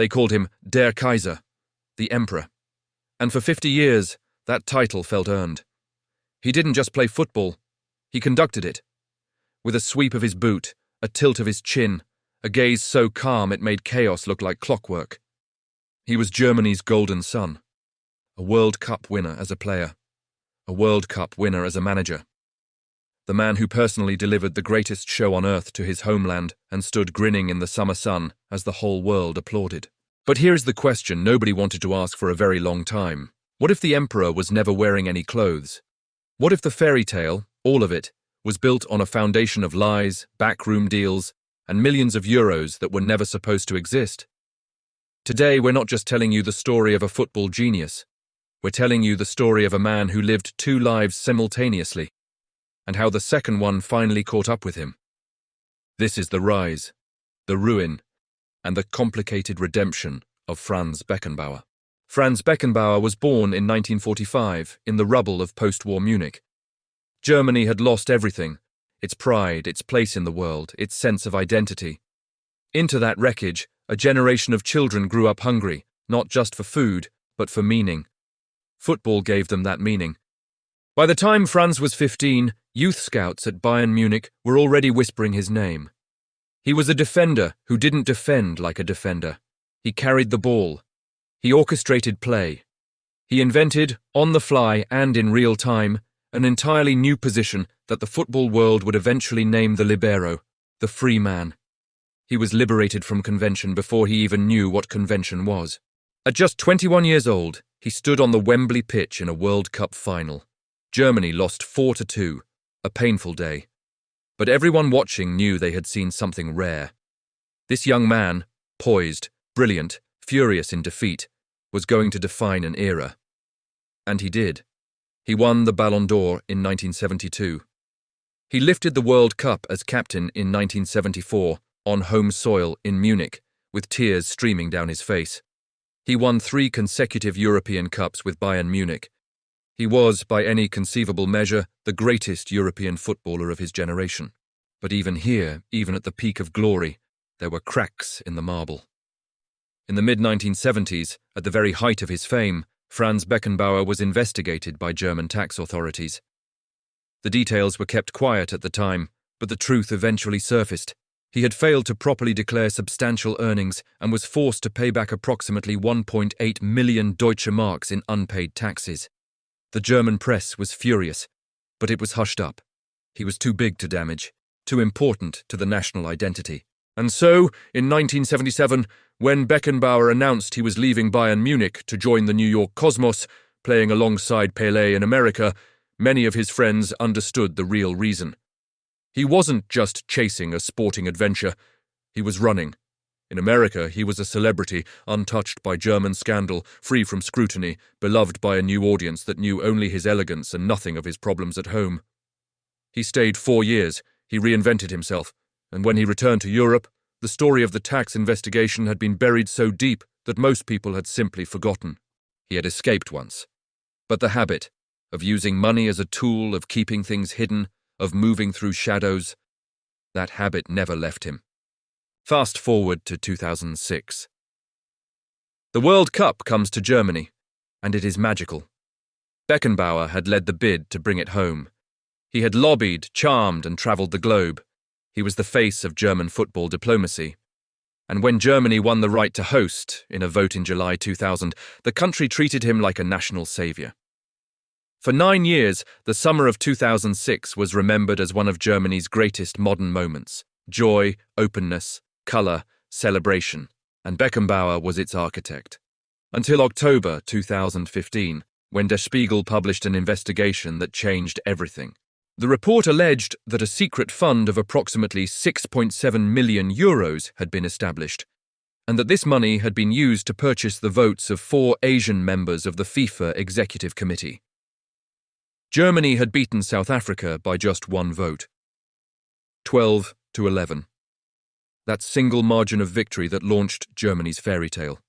They called him der Kaiser, the Emperor. And for 50 years, that title felt earned. He didn't just play football, he conducted it. With a sweep of his boot, a tilt of his chin, a gaze so calm it made chaos look like clockwork. He was Germany's golden son. A World Cup winner as a player. A World Cup winner as a manager. The man who personally delivered the greatest show on earth to his homeland and stood grinning in the summer sun as the whole world applauded. But here's the question nobody wanted to ask for a very long time. What if the emperor was never wearing any clothes? What if the fairy tale, all of it, was built on a foundation of lies, backroom deals, and millions of euros that were never supposed to exist? Today, we're not just telling you the story of a football genius. We're telling you the story of a man who lived two lives simultaneously, and how the second one finally caught up with him. This is the rise, the ruin, and the complicated redemption of Franz Beckenbauer. Franz Beckenbauer was born in 1945 in the rubble of post-war Munich. Germany had lost everything, its pride, its place in the world, its sense of identity. Into that wreckage, a generation of children grew up hungry, not just for food, but for meaning. Football gave them that meaning. By the time Franz was 15, youth scouts at Bayern Munich were already whispering his name. He was a defender who didn't defend like a defender. He carried the ball. He orchestrated play. He invented, on the fly and in real time, an entirely new position that the football world would eventually name the libero, the free man. He was liberated from convention before he even knew what convention was. At just 21 years old, he stood on the Wembley pitch in a World Cup final. Germany lost 4-2, a painful day. But everyone watching knew they had seen something rare. This young man, poised, brilliant, furious in defeat, was going to define an era. And he did. He won the Ballon d'Or in 1972. He lifted the World Cup as captain in 1974, on home soil in Munich, with tears streaming down his face. He won 3 consecutive European Cups with Bayern Munich. He was, by any conceivable measure, the greatest European footballer of his generation. But even here, even at the peak of glory, there were cracks in the marble. In the mid-1970s, at the very height of his fame, Franz Beckenbauer was investigated by German tax authorities. The details were kept quiet at the time, but the truth eventually surfaced. He had failed to properly declare substantial earnings and was forced to pay back approximately 1.8 million Deutsche Marks in unpaid taxes. The German press was furious, but it was hushed up. He was too big to damage, too important to the national identity. And so, in 1977, when Beckenbauer announced he was leaving Bayern Munich to join the New York Cosmos, playing alongside Pelé in America, many of his friends understood the real reason. He wasn't just chasing a sporting adventure, he was running. In America, he was a celebrity, untouched by German scandal, free from scrutiny, beloved by a new audience that knew only his elegance and nothing of his problems at home. He stayed 4 years, he reinvented himself, and when he returned to Europe, the story of the tax investigation had been buried so deep that most people had simply forgotten. He had escaped once. But the habit of using money as a tool, of keeping things hidden, of moving through shadows, that habit never left him. Fast forward to 2006. The World Cup comes to Germany, and it is magical. Beckenbauer had led the bid to bring it home. He had lobbied, charmed, and travelled the globe. He was the face of German football diplomacy. And when Germany won the right to host, in a vote in July 2000, the country treated him like a national saviour. For 9 years, the summer of 2006 was remembered as one of Germany's greatest modern moments. Joy, openness, colour, celebration, and Beckenbauer was its architect. Until October 2015, when Der Spiegel published an investigation that changed everything. The report alleged that a secret fund of approximately 6.7 million euros had been established, and that this money had been used to purchase the votes of 4 Asian members of the FIFA Executive Committee. Germany had beaten South Africa by just 1 vote. 12-11. That single margin of victory that launched Germany's fairy tale.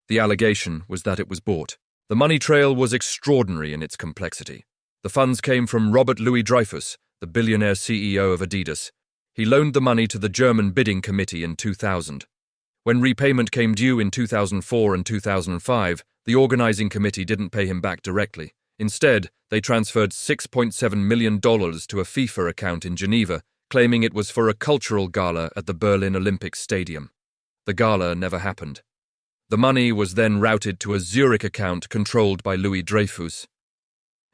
The allegation was that it was bought. The money trail was extraordinary in its complexity. The funds came from Robert Louis Dreyfus, the billionaire CEO of Adidas. He loaned the money to the German bidding committee in 2000. When repayment came due in 2004 and 2005, the organizing committee didn't pay him back directly. Instead, they transferred $6.7 million to a FIFA account in Geneva, claiming it was for a cultural gala at the Berlin Olympic Stadium. The gala never happened. The money was then routed to a Zurich account controlled by Louis Dreyfus.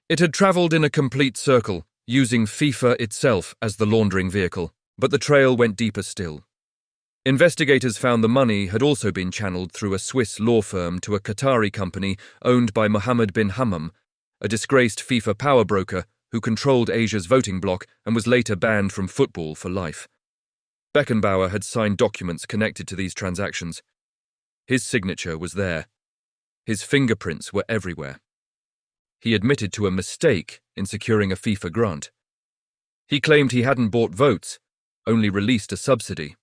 It had travelled in a complete circle, using FIFA itself as the laundering vehicle, but the trail went deeper still. Investigators found the money had also been channeled through a Swiss law firm to a Qatari company owned by Mohammed bin Hammam, a disgraced FIFA power broker who controlled Asia's voting bloc and was later banned from football for life. Beckenbauer had signed documents connected to these transactions. His signature was there. His fingerprints were everywhere. He admitted to a mistake in securing a FIFA grant. He claimed he hadn't bought votes, only released a subsidy.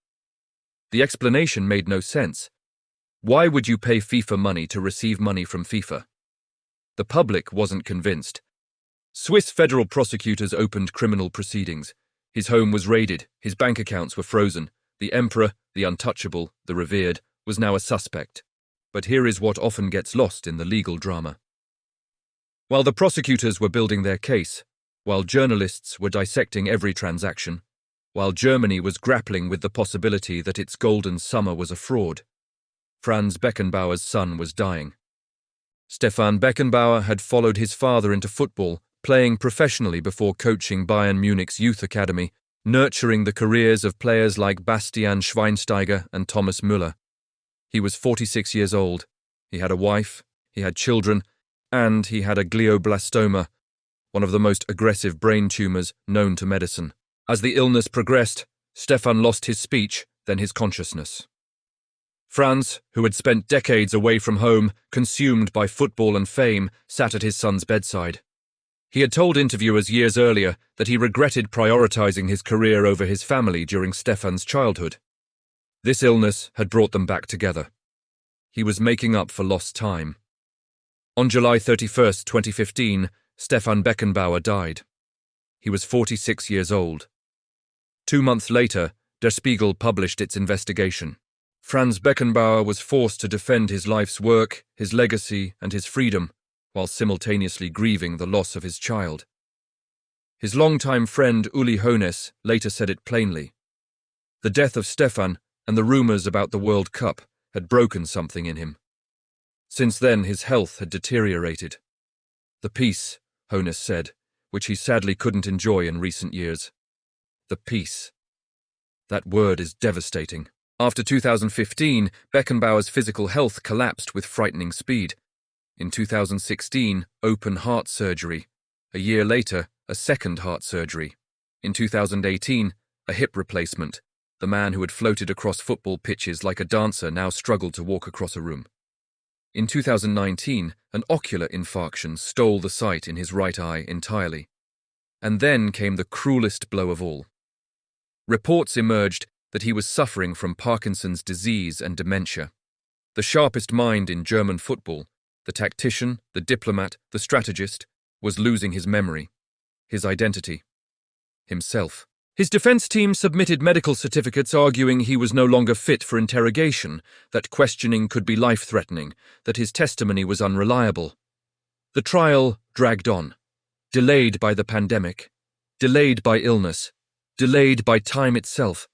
The explanation made no sense. Why would you pay FIFA money to receive money from FIFA? The public wasn't convinced. Swiss federal prosecutors opened criminal proceedings. His home was raided, his bank accounts were frozen. The emperor, the untouchable, the revered, was now a suspect. But here is what often gets lost in the legal drama. While the prosecutors were building their case, while journalists were dissecting every transaction, while Germany was grappling with the possibility that its golden summer was a fraud, Franz Beckenbauer's son was dying. Stefan Beckenbauer had followed his father into football, playing professionally before coaching Bayern Munich's youth academy, nurturing the careers of players like Bastian Schweinsteiger and Thomas Müller. He was 46 years old. He had a wife, he had children, and he had a glioblastoma, one of the most aggressive brain tumours known to medicine. As the illness progressed, Stefan lost his speech, then his consciousness. Franz, who had spent decades away from home, consumed by football and fame, sat at his son's bedside. He had told interviewers years earlier that he regretted prioritizing his career over his family during Stefan's childhood. This illness had brought them back together. He was making up for lost time. On July 31, 2015, Stefan Beckenbauer died. He was 46 years old. 2 months later, Der Spiegel published its investigation. Franz Beckenbauer was forced to defend his life's work, his legacy, and his freedom, while simultaneously grieving the loss of his child. His longtime friend Uli Hoeneß later said it plainly. The death of Stefan and the rumours about the World Cup had broken something in him. Since then, his health had deteriorated. The peace, Hoeneß said, which he sadly couldn't enjoy in recent years. The peace. That word is devastating. After 2015, Beckenbauer's physical health collapsed with frightening speed. In 2016, open heart surgery. A year later, a second heart surgery. In 2018, a hip replacement. The man who had floated across football pitches like a dancer now struggled to walk across a room. In 2019, an ocular infarction stole the sight in his right eye entirely. And then came the cruelest blow of all. Reports emerged that he was suffering from Parkinson's disease and dementia. The sharpest mind in German football, the tactician, the diplomat, the strategist, was losing his memory, his identity, himself. His defense team submitted medical certificates arguing he was no longer fit for interrogation, that questioning could be life-threatening, that his testimony was unreliable. The trial dragged on, delayed by the pandemic, delayed by illness, delayed by time itself.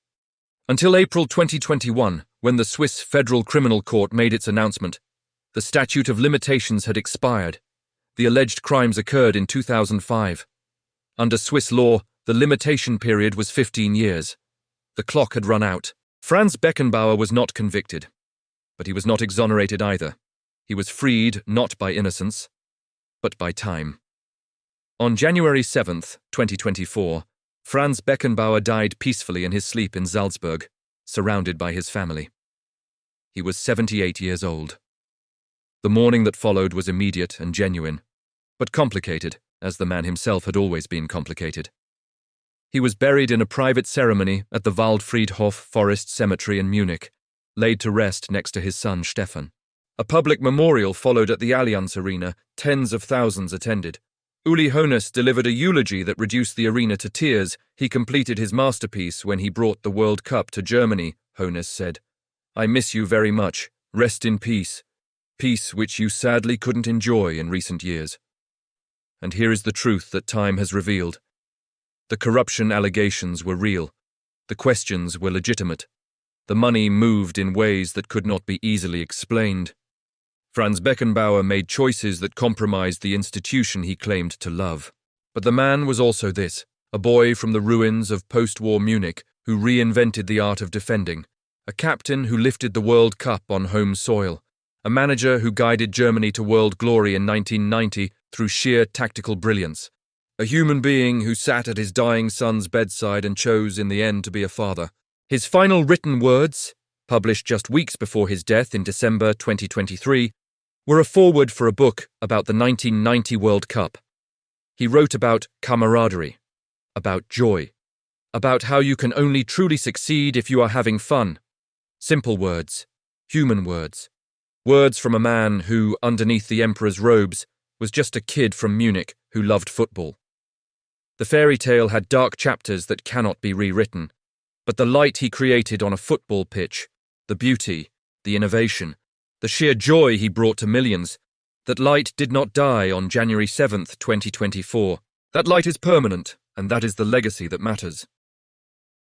Until April 2021, when the Swiss Federal Criminal Court made its announcement. The statute of limitations had expired. The alleged crimes occurred in 2005. Under Swiss law, the limitation period was 15 years. The clock had run out. Franz Beckenbauer was not convicted. But he was not exonerated either. He was freed not by innocence, but by time. On January 7th, 2024, Franz Beckenbauer died peacefully in his sleep in Salzburg, surrounded by his family. He was 78 years old. The mourning that followed was immediate and genuine, but complicated, as the man himself had always been complicated. He was buried in a private ceremony at the Waldfriedhof Forest Cemetery in Munich, laid to rest next to his son Stefan. A public memorial followed at the Allianz Arena. Tens of thousands attended. Uli Hoeneß delivered a eulogy that reduced the arena to tears. He completed his masterpiece when he brought the World Cup to Germany, Hoeneß said. I miss you very much. Rest in peace. Peace which you sadly couldn't enjoy in recent years. And here is the truth that time has revealed. The corruption allegations were real. The questions were legitimate. The money moved in ways that could not be easily explained. Franz Beckenbauer made choices that compromised the institution he claimed to love. But the man was also this, a boy from the ruins of post-war Munich who reinvented the art of defending, a captain who lifted the World Cup on home soil, a manager who guided Germany to world glory in 1990 through sheer tactical brilliance, a human being who sat at his dying son's bedside and chose in the end to be a father. His final written words, published just weeks before his death in December 2023, were a foreword for a book about the 1990 World Cup. He wrote about camaraderie, about joy, about how you can only truly succeed if you are having fun. Simple words, human words. Words from a man who, underneath the emperor's robes, was just a kid from Munich who loved football. The fairy tale had dark chapters that cannot be rewritten, but the light he created on a football pitch, the beauty, the innovation, the sheer joy he brought to millions, that light did not die on January 7th, 2024. That light is permanent, and that is the legacy that matters.